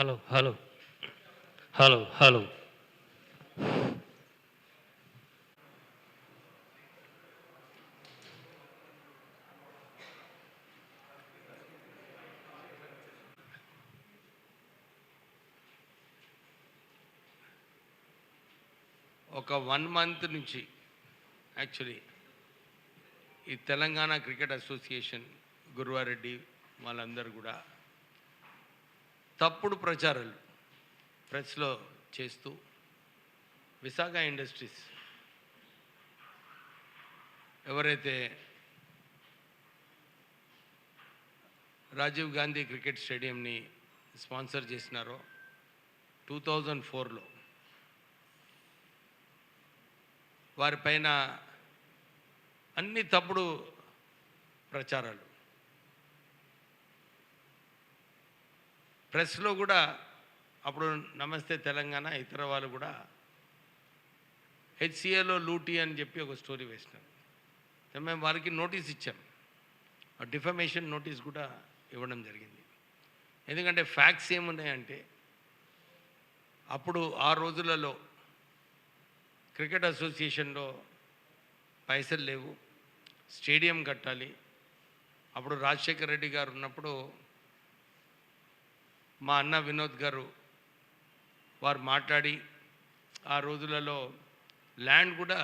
Hello hello hello hello ఒక 1 month నుంచి actually ఈ తెలంగాణ క్రికెట్ అసోసియేషన్ గురువారెడ్డి వాళ్ళందరూ కూడా తప్పుడు ప్రచారాలు ప్రెస్లో చేస్తూ విశాఖ ఇండస్ట్రీస్ ఎవరైతే రాజీవ్ గాంధీ క్రికెట్ స్టేడియంని స్పాన్సర్ చేసినారో 2004లో వారిపైన అన్ని తప్పుడు ప్రచారాలు ప్రెస్లో కూడా అప్పుడు నమస్తే తెలంగాణ ఇతర వాళ్ళు కూడా హెచ్సిఏలో లూటీ అని చెప్పి ఒక స్టోరీ వేసినారు. మేము వారికి నోటీస్ ఇచ్చాం, డిఫమేషన్ నోటీస్ కూడా ఇవ్వడం జరిగింది. ఎందుకంటే ఫ్యాక్ట్స్ ఏమున్నాయంటే అప్పుడు ఆ రోజులలో క్రికెట్ అసోసియేషన్లో పైసలు లేవు, స్టేడియం కట్టాలి. అప్పుడు రాజశేఖర రెడ్డి గారు ఉన్నప్పుడు మా అన్న వినోద్ గారు వారు మాట్లాడి ఆ రోజులలో ల్యాండ్ కూడా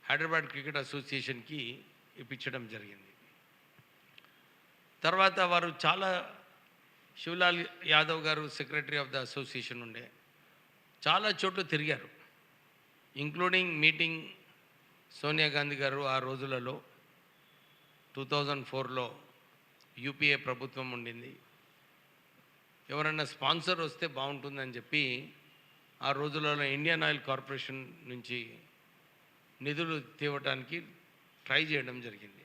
హైదరాబాద్ క్రికెట్ అసోసియేషన్కి ఇప్పించడం జరిగింది. తర్వాత వారు చాలా శివలాల్ యాదవ్ గారు సెక్రటరీ ఆఫ్ ద అసోసియేషన్ ఉండే చాలా చోట్ల తిరిగారు, ఇంక్లూడింగ్ మీటింగ్ సోనియా గాంధీ గారు ఆ రోజులలో 2004లో యూపీఏ ప్రభుత్వం ఉండింది. ఎవరన్నా స్పాన్సర్ వస్తే బాగుంటుందని చెప్పి ఆ రోజులలో ఇండియన్ ఆయిల్ కార్పొరేషన్ నుంచి నిధులు తేవటానికి ట్రై చేయడం జరిగింది.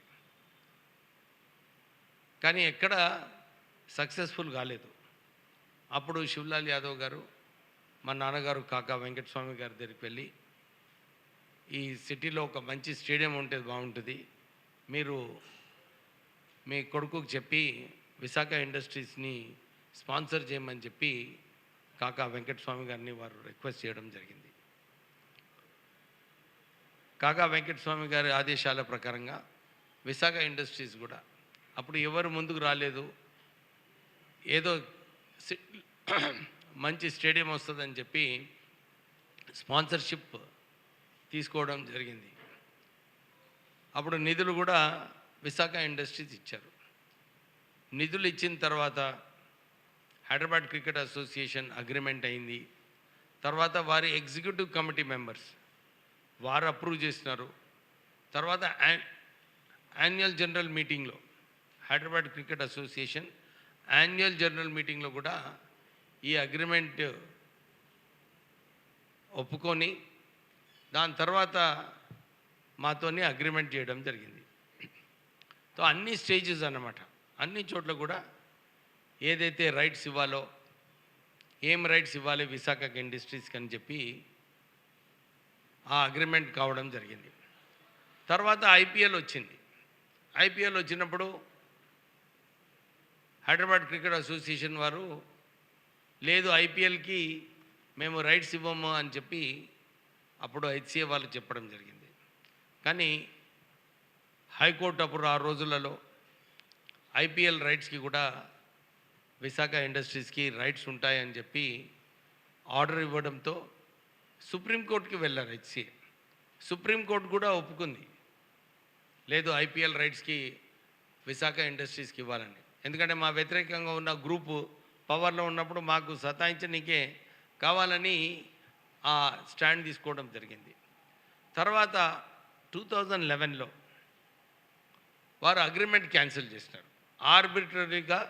కానీ ఎక్కడ సక్సెస్ఫుల్ కాలేదు. అప్పుడు శివలాల్ యాదవ్ గారు మా నాన్నగారు కాకా వెంకటస్వామి గారి దగ్గరికి వెళ్ళి ఈ సిటీలో ఒక మంచి స్టేడియం ఉంటే బాగుంటుంది, మీరు మీ కొడుకుకి చెప్పి విశాఖ ఇండస్ట్రీస్ని స్పాన్సర్ చేయమని చెప్పి కాకా వెంకటస్వామి గారిని వారు రిక్వెస్ట్ చేయడం జరిగింది. కాకా వెంకటస్వామి గారి ఆదేశాల ప్రకారంగా విశాఖ ఇండస్ట్రీస్ కూడా అప్పుడు ఎవరు ముందుకు రాలేదు, ఏదో మంచి స్టేడియం వస్తుందని చెప్పి స్పాన్సర్షిప్ తీసుకోవడం జరిగింది. అప్పుడు నిధులు కూడా విశాఖ ఇండస్ట్రీస్ ఇచ్చారు. నిధులు ఇచ్చిన తర్వాత హైదరాబాద్ క్రికెట్ అసోసియేషన్ అగ్రిమెంట్ అయింది. తర్వాత వారి ఎగ్జిక్యూటివ్ కమిటీ మెంబర్స్ వారు అప్రూవ్ చేసినారు. తర్వాత యాన్యువల్ జనరల్ మీటింగ్లో Hyderabad cricket association annual general మీటింగ్లో కూడా ఈ అగ్రిమెంట్ ఒప్పుకొని దాని తర్వాత మాతోని అగ్రిమెంట్ చేయడం జరిగింది. సో అన్ని స్టేజెస్ అన్నమాట, అన్ని చోట్ల కూడా ఏదైతే రైట్స్ ఇవ్వాలో, ఏం రైట్స్ ఇవ్వాలి విశాఖ ఇండస్ట్రీస్కి అని చెప్పి ఆ అగ్రిమెంట్ కావడం జరిగింది. తర్వాత ఐపీఎల్ వచ్చింది. ఐపీఎల్ వచ్చినప్పుడు హైదరాబాద్ క్రికెట్ అసోసియేషన్ వారు లేదు ఐపీఎల్కి మేము రైట్స్ ఇవ్వము అని చెప్పి అప్పుడు హెచ్సిఏ వాళ్ళకి చెప్పడం జరిగింది. కానీ హైకోర్టు అప్పుడు ఆ రోజులలో ఐపీఎల్ రైట్స్కి కూడా విశాఖ ఇండస్ట్రీస్కి రైట్స్ ఉంటాయని చెప్పి ఆర్డర్ ఇవ్వడంతో సుప్రీంకోర్టుకి వెళ్ళారు హెచ్సిఏ. సుప్రీంకోర్టు కూడా ఒప్పుకుంది, లేదు ఐపీఎల్ రైట్స్కి విశాఖ ఇండస్ట్రీస్కి ఇవ్వాలని. ఎందుకంటే మా వ్యతిరేకంగా ఉన్న గ్రూపు పవర్లో ఉన్నప్పుడు మాకు సతాయించనీకే కావాలని ఆ స్టాండ్ తీసుకోవడం జరిగింది. తర్వాత 2011లో వారు అగ్రిమెంట్ క్యాన్సిల్ చేసినారు. ఆర్బిట్రరీగా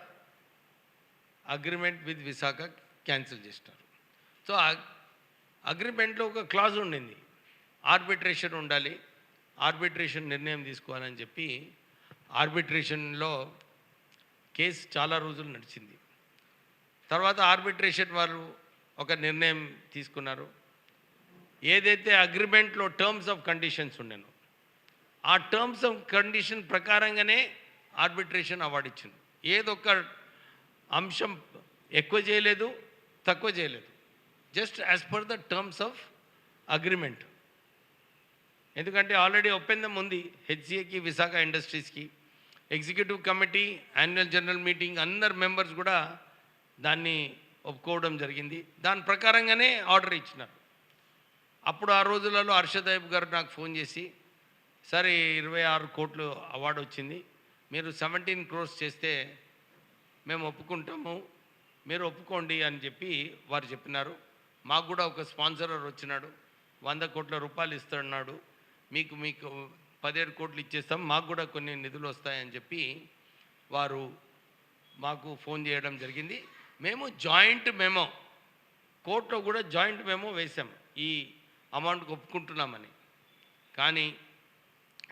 అగ్రిమెంట్ విత్ విశాఖ క్యాన్సిల్ చేసినారు. సో అగ్రిమెంట్లో ఒక క్లాజ్ ఉండింది, ఆర్బిట్రేషన్ ఉండాలి, ఆర్బిట్రేషన్ నిర్ణయం తీసుకోవాలని చెప్పి ఆర్బిట్రేషన్లో కేసు చాలా రోజులు నడిచింది. తర్వాత ఆర్బిట్రేషన్ వారు ఒక నిర్ణయం తీసుకున్నారు. ఏదైతే అగ్రిమెంట్లో టర్మ్స్ ఆఫ్ కండిషన్స్ ఉండేనో ఆ టర్మ్స్ ఆఫ్ కండిషన్ ప్రకారంగానే ఆర్బిట్రేషన్ అవార్డు ఇచ్చింది. ఏదొక అంశం ఎక్కువ చేయలేదు, తక్కువ చేయలేదు. Just as per the terms of agreement. ఎందుకంటే ఆల్రెడీ ఒప్పందం ఉంది హెచ్సిఏకి, విశాఖ ఇండస్ట్రీస్కి. Executive committee, annual general meeting అందరు మెంబర్స్ కూడా దాన్ని ఒప్పుకోవడం జరిగింది. దాని ప్రకారంగానే ఆర్డర్ ఇచ్చినారు. అప్పుడు ఆ రోజులలో హర్షదీప్ గారు నాకు ఫోన్ చేసి, సరే 26 కోట్లు అవార్డు వచ్చింది, మీరు 17 crores చేస్తే మేము ఒప్పుకుంటాము, మీరు ఒప్పుకోండి అని చెప్పి వారు చెప్పినారు. మాకు కూడా ఒక స్పాన్సరర్ వచ్చినాడు, 100 కోట్ల రూపాయలు ఇస్తున్నాడు, మీకు 17 కోట్లు ఇచ్చేస్తాం, మాకు కూడా కొన్ని నిధులు వస్తాయని చెప్పి వారు మాకు ఫోన్ చేయడం జరిగింది. మేము జాయింట్ మెమో, కోర్టులో కూడా జాయింట్ మెమో వేసాం ఈ అమౌంట్కి ఒప్పుకుంటున్నామని. కానీ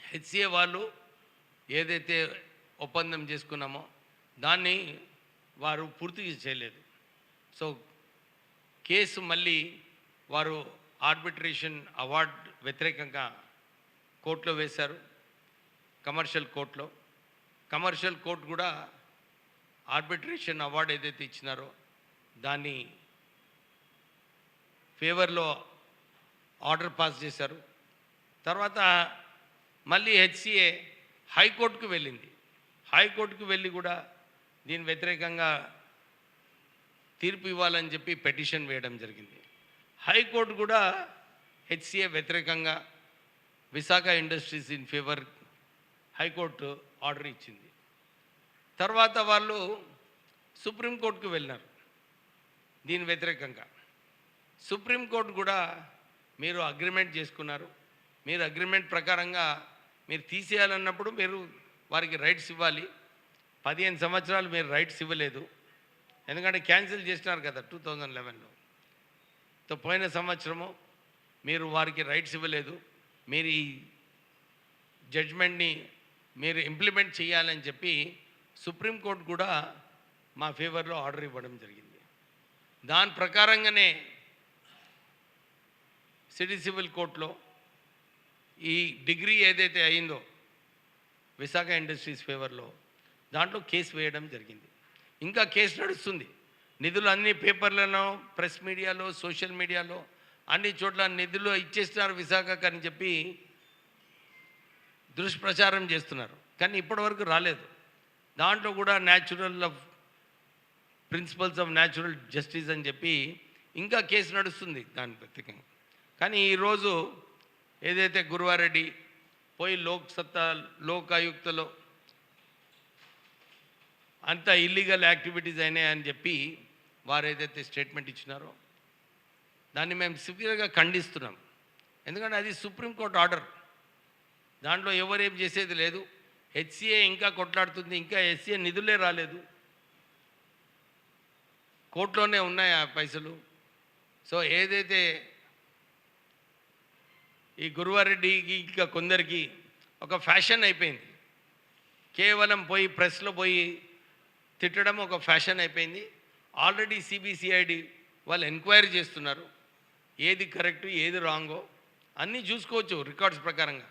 హెచ్సిఏ వాళ్ళు ఏదైతే ఒప్పందం చేసుకున్నామో దాన్ని వారు పూర్తిగా చేయలేదు. సో కేసు మళ్ళీ వారు ఆర్బిట్రేషన్ అవార్డ్ వ్యతిరేకంగా కోర్టులో వేశారు, కమర్షియల్ కోర్టులో. కమర్షియల్ కోర్టు కూడా ఆర్బిట్రేషన్ అవార్డు ఏదైతే ఇచ్చినారో దాన్ని ఫేవర్లో ఆర్డర్ పాస్ చేశారు. తర్వాత మళ్ళీ హెచ్సిఏ హైకోర్టుకు వెళ్ళింది. హైకోర్టుకు వెళ్ళి కూడా దీని వ్యతిరేకంగా తీర్పు ఇవ్వాలని చెప్పి పెటిషన్ వేయడం జరిగింది. హైకోర్టు కూడా హెచ్సిఏ వ్యతిరేకంగా Visakha industries in favour high court order ఇచ్చింది. తర్వాత వాళ్ళు సుప్రీంకోర్టుకు వెళ్ళినారు దీని వ్యతిరేకంగా. సుప్రీంకోర్టు కూడా మీరు అగ్రిమెంట్ చేసుకున్నారు, మీరు అగ్రిమెంట్ ప్రకారంగా మీరు తీసేయాలన్నప్పుడు మీరు వారికి రైట్స్ ఇవ్వాలి. 15 సంవత్సరాలు మీరు రైట్స్ ఇవ్వలేదు, ఎందుకంటే క్యాన్సిల్ చేసినారు కదా 2011లో. సో పోయిన సంవత్సరము మీరు వారికి రైట్స్ ఇవ్వలేదు, మీరు ఈ జడ్జ్మెంట్ని మీరు ఇంప్లిమెంట్ చేయాలని చెప్పి సుప్రీంకోర్టు కూడా మా ఫేవర్లో ఆర్డర్ ఇవ్వడం జరిగింది. దాని ప్రకారంగానే సిటీ సివిల్ కోర్టులో ఈ డిగ్రీ ఏదైతే అయిందో విశాఖ ఇండస్ట్రీస్ ఫేవర్లో దాంట్లో కేసు వేయడం జరిగింది. ఇంకా కేసు నడుస్తుంది. నిధులు అన్ని పేపర్లలో, ప్రెస్ మీడియాలో, సోషల్ మీడియాలో అన్ని చోట్ల నిధులు ఇచ్చేస్తున్నారు విశాఖకు అని చెప్పి దుష్ప్రచారం చేస్తున్నారు. కానీ ఇప్పటివరకు రాలేదు. దాంట్లో కూడా ప్రిన్సిపల్స్ ఆఫ్ న్యాచురల్ జస్టిస్ అని చెప్పి ఇంకా కేసు నడుస్తుంది దాని ప్రత్యేకంగా. కానీ ఈరోజు ఏదైతే గురువారెడ్డి పోయి లోకాయుక్తలో అంత ఇల్లీగల్ యాక్టివిటీస్ అయినాయని చెప్పి వారు ఏదైతే స్టేట్మెంట్ ఇచ్చినారో దాన్ని మేము సివియర్గా ఖండిస్తున్నాం. ఎందుకంటే అది సుప్రీంకోర్టు ఆర్డర్, దాంట్లో ఎవరేం చేసేది లేదు. హెచ్సిఏ ఇంకా కొట్లాడుతుంది, ఇంకా హెచ్సిఏ నిధులే రాలేదు, కోర్టులోనే ఉన్నాయి ఆ పైసలు. సో ఏదైతే ఈ గురువారెడ్డికి ఇంకా కొందరికి ఒక ఫ్యాషన్ అయిపోయింది, కేవలం పోయి ప్రెస్లో పోయి తిట్టడం ఒక ఫ్యాషన్ అయిపోయింది. ఆల్రెడీ సిబిసిఐడి వాళ్ళు ఎంక్వైరీ చేస్తున్నారు, ఏది కరెక్టు ఏది రాంగో అన్నీ చూసుకోవచ్చు రికార్డ్స్ ప్రకారంగా.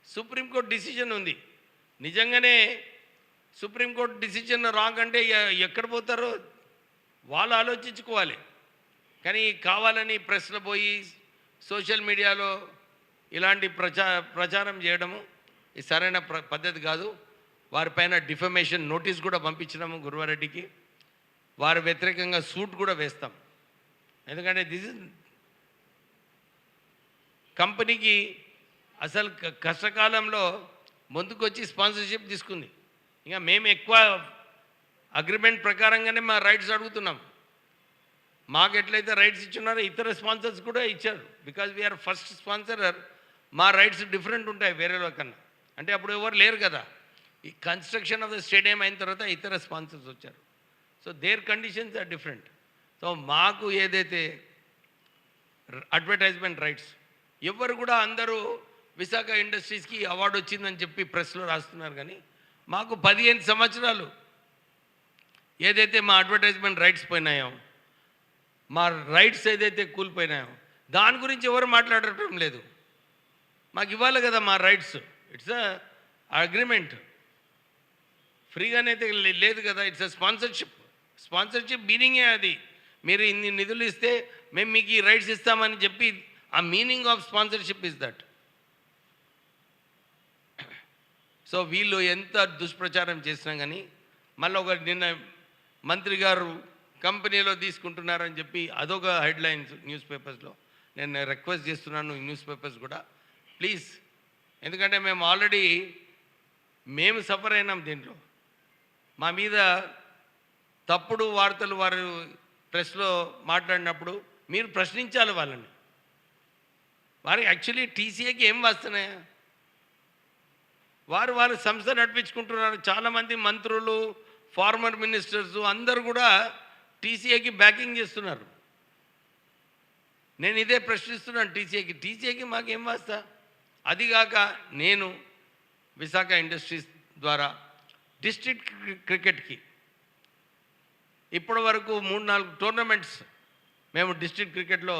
సుప్రీంకోర్టు డిసిజన్ ఉంది. నిజంగానే సుప్రీంకోర్టు డిసిజన్ రాంగ్ అంటే ఎక్కడ పోతారో వాళ్ళు ఆలోచించుకోవాలి. కానీ కావాలని ప్రెస్లో పోయి సోషల్ మీడియాలో ఇలాంటి ప్రచారం చేయడము ఇది సరైన పద్ధతి కాదు. వారిపైన డిఫమేషన్ నోటీస్ కూడా పంపించినాము గురువారెడ్డికి. వారి వ్యతిరేకంగా సూట్ కూడా వేస్తాం. ఎందుకంటే దిస్ ఇస్ కంపెనీకి అసలు కష్టకాలంలో ముందుకొచ్చి స్పాన్సర్షిప్ తీసుకుంది. ఇంకా మేము ఎక్కువ అగ్రిమెంట్ ప్రకారంగానే మా రైట్స్ అడుగుతున్నాం. మాకు ఎట్లయితే రైట్స్ ఇచ్చున్నారో ఇతర స్పాన్సర్స్ కూడా ఇచ్చారు. బికాజ్ వీఆర్ ఫస్ట్ స్పాన్సరర్, మా రైట్స్ డిఫరెంట్ ఉంటాయి వేరే కన్నా. అంటే అప్పుడు ఎవరు లేరు కదా. ఈ కన్స్ట్రక్షన్ ఆఫ్ ద స్టేడియం అయిన తర్వాత ఇతర స్పాన్సర్స్ వచ్చారు. So their conditions are different. So మాకు ఏదైతే అడ్వర్టైజ్మెంట్ రైట్స్ ఎవరు కూడా అందరూ విశాఖ ఇండస్ట్రీస్కి అవార్డు వచ్చిందని చెప్పి ప్రెస్లో రాస్తున్నారు. కానీ మాకు 15 సంవత్సరాలు ఏదైతే మా అడ్వర్టైజ్మెంట్ రైట్స్ పోయినాయో, మా రైట్స్ ఏదైతే కూలిపోయినాయో దాని గురించి ఎవరు మాట్లాడటం లేదు. మాకు ఇవ్వాలి కదా మా రైట్స్. ఇట్స్ అగ్రిమెంట్, ఫ్రీగానైతే లేదు కదా. It's a sponsorship. స్పాన్సర్షిప్ మీనింగే అది. మీరు ఇన్ని నిధులు ఇస్తే మేము మీకు ఈ రైట్స్ ఇస్తామని చెప్పి, ఆ meaning of sponsorship is that. So వీళ్ళు ఎంత దుష్ప్రచారం చేసినా కానీ మళ్ళీ ఒక నిన్న మంత్రి గారు కంపెనీలో తీసుకుంటున్నారని చెప్పి అదొక హెడ్లైన్స్ న్యూస్ పేపర్స్లో. నేను రిక్వెస్ట్ చేస్తున్నాను ఈ న్యూస్ పేపర్స్ కూడా, ప్లీజ్. ఎందుకంటే మేము ఆల్రెడీ సఫర్ అయినాం దీంట్లో. మా మీద తప్పుడు వార్తలు వారు ప్రెస్లో మాట్లాడినప్పుడు మీరు ప్రశ్నించాలి వాళ్ళని. వారికి యాక్చువల్లీ టీసీఏకి ఏం వస్తున్నాయా? వారి సంస్థ నడిపించుకుంటున్నారు. చాలామంది మంత్రులు, ఫార్మర్ మినిస్టర్స్ అందరూ కూడా టీసీఏకి బ్యాకింగ్ చేస్తున్నారు. నేను ఇదే ప్రశ్నిస్తున్నాను టీసీఏకి మాకేం వస్తా? అదిగాక నేను విశాఖ ఇండస్ట్రీస్ ద్వారా డిస్ట్రిక్ట్ క్రికెట్కి ఇప్పటి వరకు 3-4 టోర్నమెంట్స్ మేము డిస్ట్రిక్ట్ క్రికెట్లో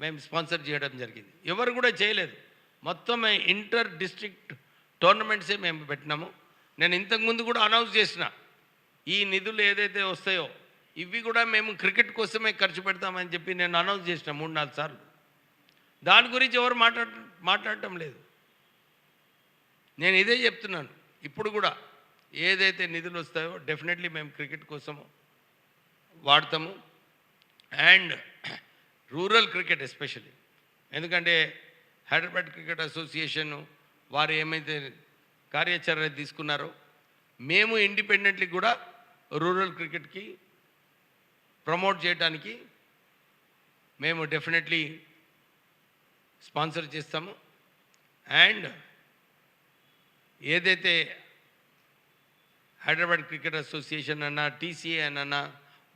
మేము స్పాన్సర్ చేయడం జరిగింది. ఎవరు కూడా చేయలేదు. మొత్తం ఇంటర్ డిస్ట్రిక్ట్ టోర్నమెంట్సే మేము పెట్టినాము. నేను ఇంతకుముందు కూడా అనౌన్స్ చేసిన, ఈ నిధులు ఏదైతే వస్తాయో ఇవి కూడా మేము క్రికెట్ కోసమే ఖర్చు పెడతామని చెప్పి నేను అనౌన్స్ చేసిన 3-4 సార్లు. దాని గురించి ఎవరు మాట్లాడటం లేదు. నేను ఇదే చెప్తున్నాను, ఇప్పుడు కూడా ఏదైతే నిధులు వస్తాయో డెఫినెట్లీ మేము క్రికెట్ కోసము వాడతాము. అండ్ రూరల్ క్రికెట్ ఎస్పెషల్లీ, ఎందుకంటే హైదరాబాద్ క్రికెట్ అసోసియేషన్ వారు ఏమైతే కార్యాచరణ తీసుకున్నారో మేము ఇండిపెండెంట్లీ కూడా రూరల్ క్రికెట్కి ప్రమోట్ చేయడానికి మేము డెఫినెట్లీ స్పాన్సర్ చేస్తాము. అండ్ ఏదైతే హైదరాబాద్ క్రికెట్ అసోసియేషన్ అన్నా, టీసీఏ అన్నా,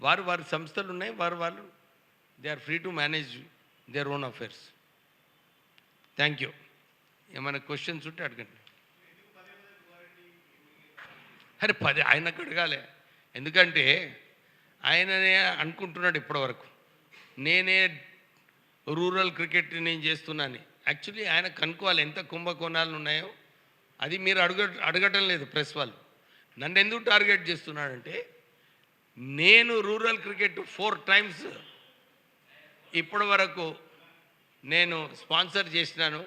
వారి సంస్థలు ఉన్నాయి, వాళ్ళు they are free to manage their own affairs. Thank you. ఏమైనా క్వశ్చన్స్ ఉంటే అడగండి. అరే ఆయనకు అడగాలి, ఎందుకంటే ఆయననే అనుకుంటున్నాడు ఇప్పటివరకు నేనే రూరల్ క్రికెట్ నేను చేస్తున్నాను. యాక్చువల్లీ ఆయన కనుక్కోవాలి ఎంత కుంభకోణాలు ఉన్నాయో. అది మీరు అడగటం లేదు ప్రెస్ వాళ్ళు. నన్ను ఎందుకు టార్గెట్ చేస్తున్నాడంటే, నేను రూరల్ క్రికెట్ 4 టైమ్స్ ఇప్పటి వరకు నేను స్పాన్సర్ చేసినాను.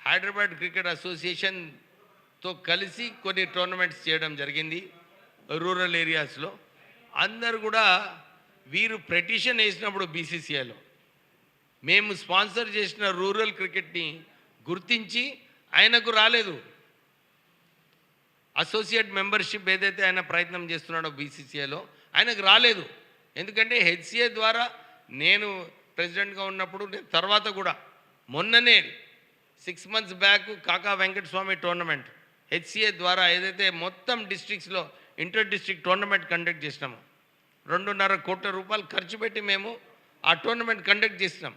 హైదరాబాద్ క్రికెట్ అసోసియేషన్తో కలిసి కొన్ని టోర్నమెంట్స్ చేయడం జరిగింది రూరల్ ఏరియాస్లో. అందరు కూడా వీరు పిటిషన్ వేసినప్పుడు బీసీసీఐలో మేము స్పాన్సర్ చేసిన రూరల్ క్రికెట్ని గుర్తించి ఆయనకు రాలేదు. అసోసియేట్ మెంబర్షిప్ ఏదైతే ఆయన ప్రయత్నం చేస్తున్నాడో బీసీసీఐలో ఆయనకు రాలేదు. ఎందుకంటే హెచ్సిఏ ద్వారా నేను ప్రెసిడెంట్గా ఉన్నప్పుడు, తర్వాత కూడా మొన్ననే 6 months బ్యాక్ కాకా వెంకటస్వామి టోర్నమెంట్ హెచ్సిఏ ద్వారా ఏదైతే మొత్తం డిస్ట్రిక్ట్స్లో ఇంటర్ డిస్ట్రిక్ట్ టోర్నమెంట్ కండక్ట్ చేసినాము. 2.5 కోట్ల రూపాయలు ఖర్చు పెట్టి మేము ఆ టోర్నమెంట్ కండక్ట్ చేసినాం.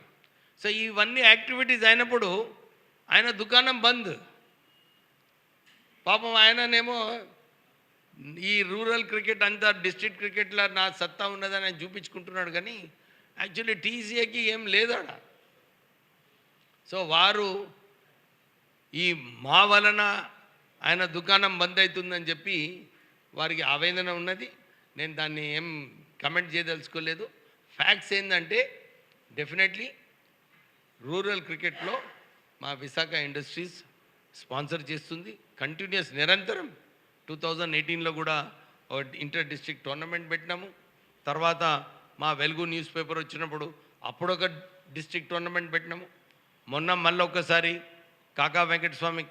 సో ఇవన్నీ యాక్టివిటీస్ అయినప్పుడు ఆయన దుకాణం బంద్. పాపం ఆయననేమో ఈ రూరల్ క్రికెట్ అంతా డిస్ట్రిక్ట్ క్రికెట్లో నా సత్తా ఉన్నదని ఆయన చూపించుకుంటున్నాడు, కానీ యాక్చువల్లీ టీసీఏకి ఏం లేదాడ. సో వారు ఈ మా వలన ఆయన దుకాణం బంద్ అవుతుందని చెప్పి వారికి ఆవేదన ఉన్నది. నేను దాన్ని ఏం కమెంట్ చేయదలుచుకోలేదు. ఫ్యాక్ట్స్ ఏంటంటే డెఫినెట్లీ రూరల్ క్రికెట్లో మా విశాఖ ఇండస్ట్రీస్ స్పాన్సర్ చేస్తుంది కంటిన్యూస్, నిరంతరం. 2018లో కూడా ఇంటర్ డిస్ట్రిక్ట్ టోర్నమెంట్ పెట్టినాము. తర్వాత మా వెలుగు న్యూస్ పేపర్ వచ్చినప్పుడు అప్పుడు ఒక డిస్ట్రిక్ట్ టోర్నమెంట్ పెట్టినాము. మొన్న మళ్ళీ ఒకసారి కాకా Venkataswamy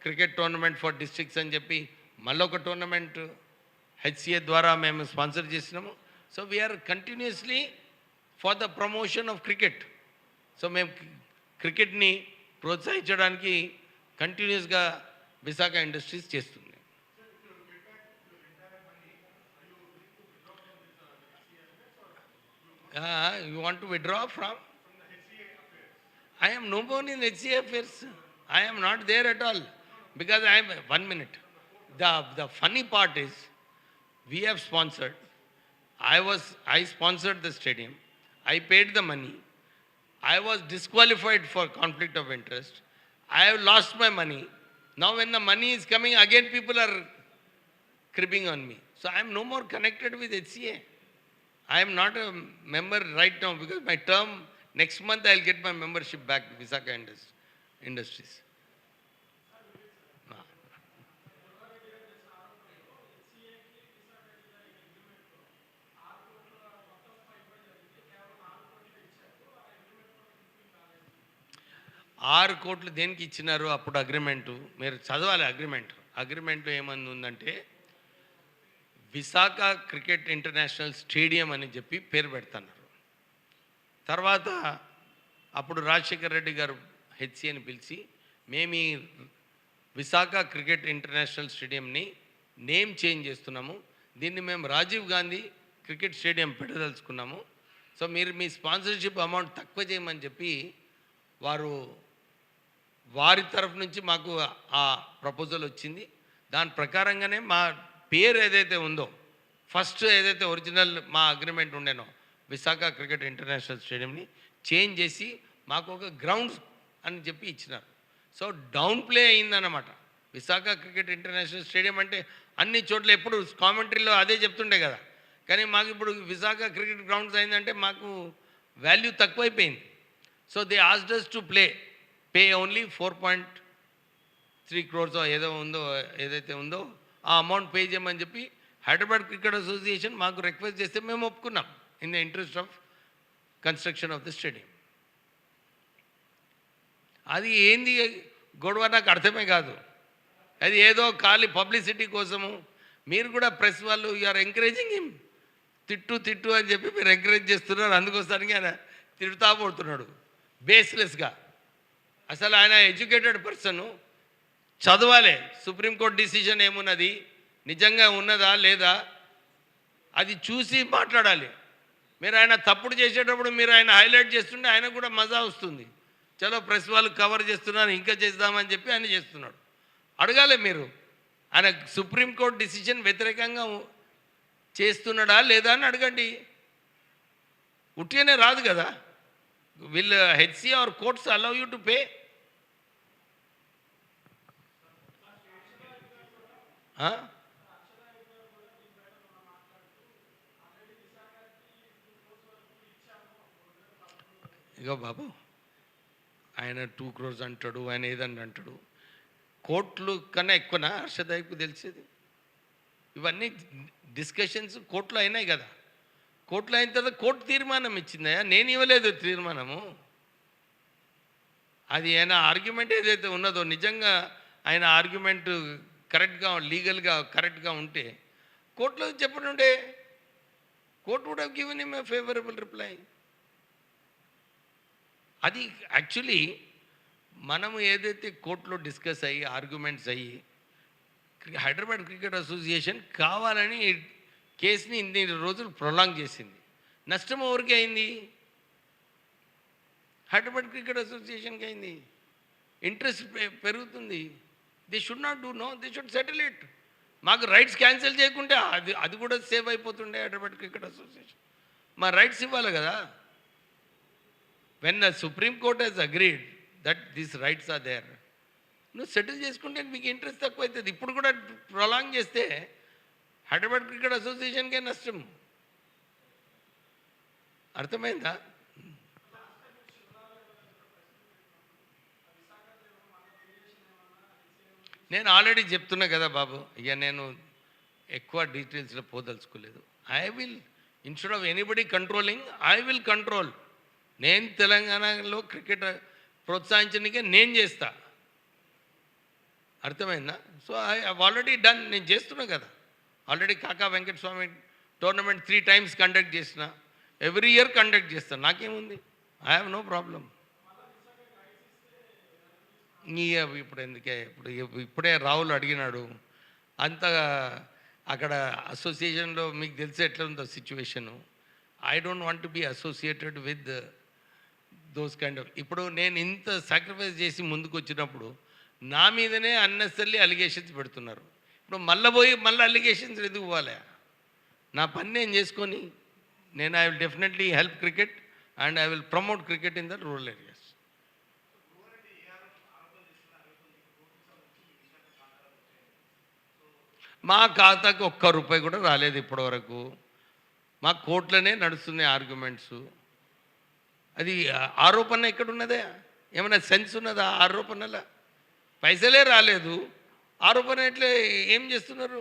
cricket tournament for districts అని చెప్పి మళ్ళీ ఒక టోర్నమెంట్ హెచ్సిఏ ద్వారా మేము స్పాన్సర్ చేసినాము. So we are continuously for the promotion of cricket. So మేము క్రికెట్ని ప్రోత్సహించడానికి కంటిన్యూస్గా విశాఖ ఇండస్ట్రీస్ చేస్తుంది. You want to withdraw from? I am no more in HCA affairs. I am not there at all. Because I am, 1 minute. The funny part is, we have sponsored. I sponsored the stadium. I paid the money. I was disqualified for conflict of interest. I have lost my money. Now when the money is coming, again people are cribbing on me. So I am no more connected with HCA. I am not a member right now because my term next month I'll get my membership back, Visakha Industries. ఆరు కోట్లు దేనికి ఇచ్చినారు అప్పుడు agreement మీరు చదవాలి అగ్రిమెంట్లో ఏమని ఉందంటే Visakha cricket international stadium అని చెప్పి పేరు పెడుతున్నారు. తర్వాత అప్పుడు రాజశేఖర్ రెడ్డి గారు హెచ్సిని పిలిచి మేము ఈ విశాఖ క్రికెట్ ఇంటర్నేషనల్ స్టేడియంని నేమ్ చేంజ్ చేస్తున్నాము, దీన్ని మేము రాజీవ్ గాంధీ క్రికెట్ స్టేడియం పెట్టదలుచుకున్నాము, సో మీరు మీ స్పాన్సర్షిప్ అమౌంట్ తక్కువ చేయమని చెప్పి వారి తరఫు నుంచి మాకు ఆ ప్రపోజల్ వచ్చింది. దాని ప్రకారంగానే మా పేరు ఏదైతే ఉందో ఫస్ట్ ఏదైతే ఒరిజినల్ మా అగ్రిమెంట్ ఉండేనో విశాఖ క్రికెట్ ఇంటర్నేషనల్ స్టేడియంని చేంజ్ చేసి మాకు ఒక గ్రౌండ్స్ అని చెప్పి ఇచ్చినారు. సో డౌన్ ప్లే అయిందన్నమాట. విశాఖ క్రికెట్ ఇంటర్నేషనల్ స్టేడియం అంటే అన్ని చోట్ల ఎప్పుడు కామెంటరీలో అదే చెప్తుండే కదా, కానీ మాకు ఇప్పుడు విశాఖ క్రికెట్ గ్రౌండ్స్ అయిందంటే మాకు వాల్యూ తక్కువైపోయింది. So they asked us to pay only 4.3 crores ఏదైతే ఉందో ఆ అమౌంట్ పే చేయమని చెప్పి హైదరాబాద్ క్రికెట్ అసోసియేషన్ మాకు రిక్వెస్ట్ చేస్తే మేము ఒప్పుకున్నాం in the interest of construction of the stadium. అది ఏంది గొడవ నాకు అర్థమే కాదు. అది ఏదో ఖాళీ పబ్లిసిటీ కోసము మీరు కూడా ప్రెస్ వాళ్ళు యూఆర్ ఎంకరేజింగ్ హిమ్, తిట్టు అని చెప్పి మీరు ఎంకరేజ్ చేస్తున్నారు. అందుకోసానికి ఆయన తిడుతా పోతున్నాడు బేస్లెస్గా. అసలు ఆయన ఎడ్యుకేటెడ్ పర్సన్, చదవాలి సుప్రీంకోర్టు డిసిషన్ ఏమున్నది, నిజంగా ఉన్నదా లేదా అది చూసి మాట్లాడాలి. మీరు ఆయన తప్పుడు చేసేటప్పుడు మీరు ఆయన హైలైట్ చేస్తుంటే ఆయన కూడా మజా వస్తుంది. చలో ప్రెస్ వాళ్ళు కవర్ చేస్తున్నారు ఇంకా చేద్దామని చెప్పి ఆయన చేస్తున్నాడు. అడగాలి మీరు, ఆయన సుప్రీంకోర్టు డిసిషన్ వ్యతిరేకంగా చేస్తున్నాడా లేదా అని అడగండి. ఉట్టిగానే రాదు కదా. will HCA or courts allow you to pay? ఇగో బాబు, ఆయన 2 crores అంటాడు, ఆయన ఏదని అంటాడు. కోర్టులు కన్నా ఎక్కువనా హర్షదాయకు తెలిసేది? ఇవన్నీ డిస్కషన్స్ కోర్టులో అయినాయి కదా. కోర్టులో అయిన తర్వాత కోర్టు తీర్మానం ఇచ్చిందయా, నేను ఇవ్వలేదు తీర్మానము. అది ఆయన ఆర్గ్యుమెంట్ ఏదైతే ఉన్నదో నిజంగా ఆయన ఆర్గ్యుమెంట్ కరెక్ట్గా లీగల్గా కరెక్ట్గా ఉంటే కోర్టులో చెప్పనుండే, court would have given him a favourable reply. అది యాక్చువల్లీ మనము ఏదైతే కోర్టులో డిస్కస్ అయ్యి ఆర్గ్యుమెంట్స్ అయ్యి హైదరాబాద్ క్రికెట్ అసోసియేషన్ కావాలని కేసుని ఇన్ని రోజులు ప్రొలాంగ్ చేసింది. నష్టం ఎవరికి అయింది? హైదరాబాద్ క్రికెట్ అసోసియేషన్కి అయింది. ఇంట్రెస్ట్ పెరుగుతుంది. They should not do, no, they should settle it. మాకు రైట్స్ క్యాన్సిల్ చేయకుంటే అది కూడా సేవ్ అయిపోతుండే హైదరాబాద్ క్రికెట్ అసోసియేషన్. మా రైట్స్ ఇవ్వాలి కదా. When the supreme court has agreed that these rights are there, నువ్వు సెటిల్ చేసుకుంటే మీకు ఇంట్రెస్ట్ తక్కువ అవుతుంది. ఇప్పుడు కూడా ప్రొలాంగ్ చేస్తే హైదరాబాద్ క్రికెట్ అసోసియేషన్కే నష్టం. అర్థమైందా? నేను ఆల్రెడీ చెప్తున్నా కదా బాబు, ఇక నేను ఎక్కువ డీటెయిల్స్లో పోదలుచుకోలేదు. I will, instead of anybody controlling, I will control. నేను తెలంగాణలో క్రికెట్ ప్రోత్సహించడానికే నేను చేస్తా. అర్థమైందా? So I have already done. నేను చేస్తున్నా కదా. Already Kaka Venkataswamy tournament 3 times conduct చేసిన, ఎవ్రీ ఇయర్ కండక్ట్ చేస్తాను. నాకేముంది? I have no problem. ఇప్పుడు ఎందుకే, ఇప్పుడే రాహుల్ అడిగినాడు. అంత అక్కడ అసోసియేషన్లో మీకు తెలిసి ఎట్లా ఉందో situation. I don't want to be associated with those kind of. ఇప్పుడు నేను ఇంత సాక్రిఫైస్ చేసి ముందుకు వచ్చినప్పుడు నా మీదనే అన్నెసరీ అలిగేషన్స్ పెడుతున్నారు. ఇప్పుడు మళ్ళీ అలిగేషన్స్ ఎందుకు పోవాలి? నా పని నేను చేసుకొని I will definitely help cricket and I will promote cricket in the rural areas. మా ఖాతాకు ఒక్క రూపాయి కూడా రాలేదు ఇప్పటివరకు. మా కోర్టులోనే నడుస్తున్నాయి ఆర్గ్యుమెంట్స్. అది ఆరోపణ ఎక్కడున్నదే? ఏమైనా సెన్స్ ఉన్నదా ఆరోపణల? పైసలే రాలేదు, ఆరోపణ ఎట్లా ఏం చేస్తున్నారు?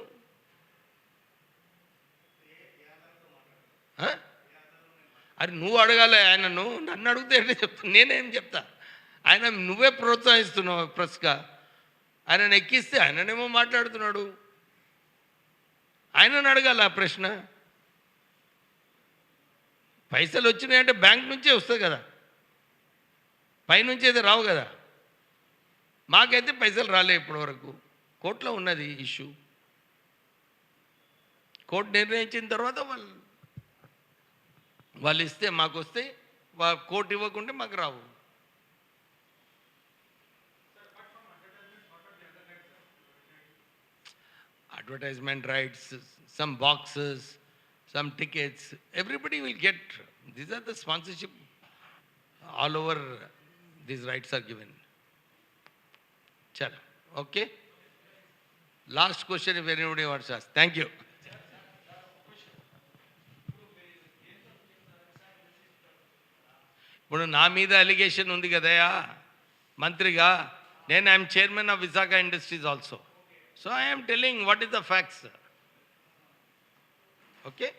అది నువ్వు అడగాలి ఆయనను, నన్ను అడిగితే ఎట్లా చెప్తా? నేనేం చెప్తా? ఆయన నువ్వే ప్రోత్సహిస్తున్నావు ప్రెస్గా. ఆయనను ఎక్కిస్తే ఆయననేమో మాట్లాడుతున్నాడు. ఆయనను అడగాలి ఆ ప్రశ్న. పైసలు వచ్చినాయంటే బ్యాంక్ నుంచే వస్తుంది కదా, పైనుంచి అయితే రావు కదా. మాకైతే పైసలు రాలే ఇప్పటివరకు. కోర్టులో ఉన్నది ఇష్యూ. కోర్టు నిర్ణయించిన తర్వాత వాళ్ళు ఇస్తే మాకు వస్తాయి, కోర్టు ఇవ్వకుంటే మాకు రావు. Advertisement rights, some boxes, some tickets, everybody will get. These are the sponsorship. All over these rights are given. Chalo, okay? Last question if anybody wants to ask. Thank you. ఇప్పుడు నా మీద allegation ఉంది కదయా మంత్రిగా. నేను I'm chairman of Visakha industries also. So I am telling what is the facts. Okay?